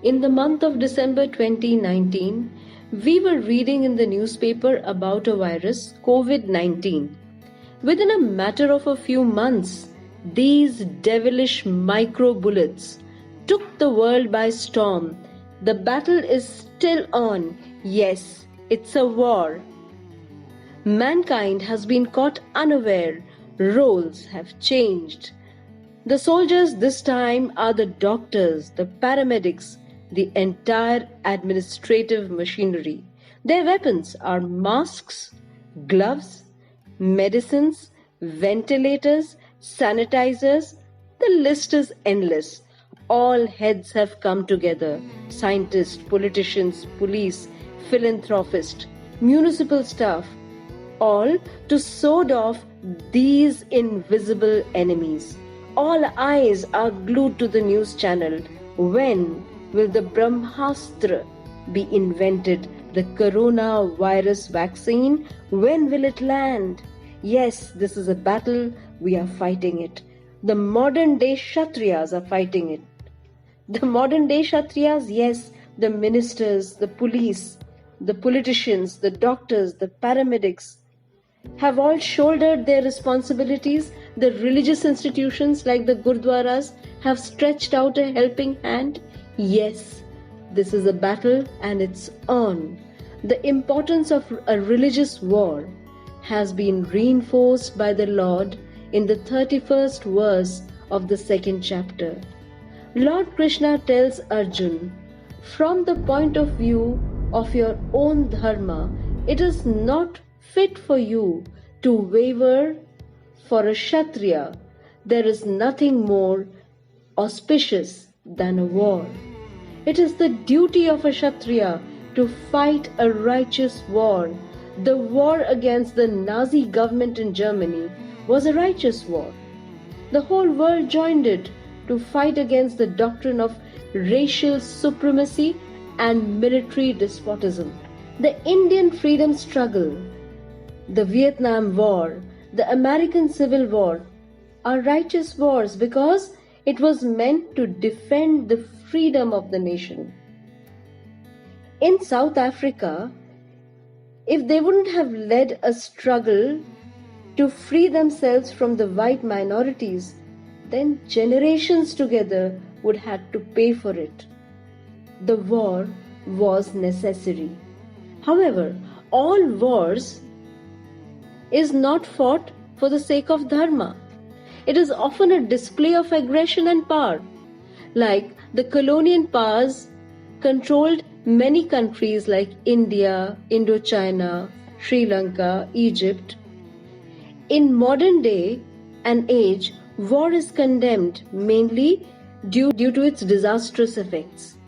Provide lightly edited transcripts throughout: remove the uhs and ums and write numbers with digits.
In the month of December 2019, we were reading in the newspaper about a virus, COVID-19. Within a matter of a few months, these devilish micro bullets took the world by storm. The battle is still on. Yes, it's a war. Mankind has been caught unaware. Roles have changed. The soldiers this time are the doctors, the paramedics, the entire administrative machinery. Their weapons are masks, gloves, medicines, ventilators, sanitizers. The list is endless. All heads have come together: scientists, politicians, police, philanthropists, municipal staff, all to sort off these invisible enemies. All eyes are glued to the news channel. When will the Brahmastra be invented? The coronavirus vaccine? When will it land? Yes, this is a battle. We are fighting it. The modern day Kshatriyas are fighting it. The modern day Kshatriyas, yes, the ministers, the police, the politicians, the doctors, the paramedics, have all shouldered their responsibilities. The religious institutions like the Gurdwaras have stretched out a helping hand. Yes, this is a battle and it's on. The importance of a religious war has been reinforced by the Lord in the 31st verse of the 2nd chapter. Lord Krishna tells Arjun, from the point of view of your own dharma, it is not fit for you to waver. For a Kshatriya, there is nothing more auspicious than a war. It is the duty of a Kshatriya to fight a righteous war. The war against the Nazi government in Germany was a righteous war. The whole world joined it to fight against the doctrine of racial supremacy and military despotism. The Indian freedom struggle, the Vietnam War, the American Civil War are righteous wars because it was meant to defend the freedom of the nation. In South Africa, if they wouldn't have led a struggle to free themselves from the white minorities, then generations together would have to pay for it. The war was necessary. However, all wars is not fought for the sake of dharma. It is often a display of aggression and power. Like the colonial powers controlled many countries like India, Indochina, Sri Lanka, Egypt. In modern day and age, war is condemned mainly due to its disastrous effects.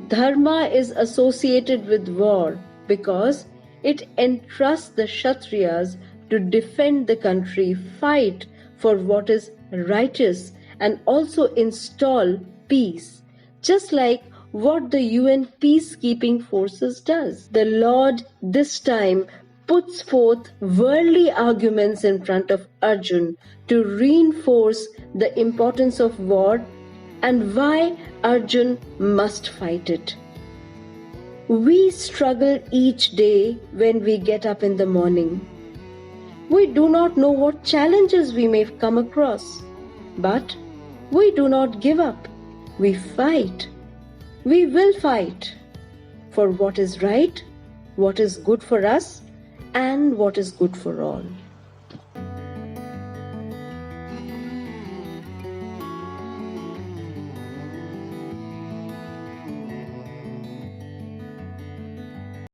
Dharma is associated with war because it entrusts the Kshatriyas to defend the country, fight for what is righteous, and also install peace, just like what the UN peacekeeping forces does. The Lord this time puts forth worldly arguments in front of Arjun to reinforce the importance of war and why Arjun must fight it. We struggle each day when we get up in the morning. We do not know what challenges we may come across, but we do not give up. We fight. We will fight for what is right, what is good for us, and what is good for all.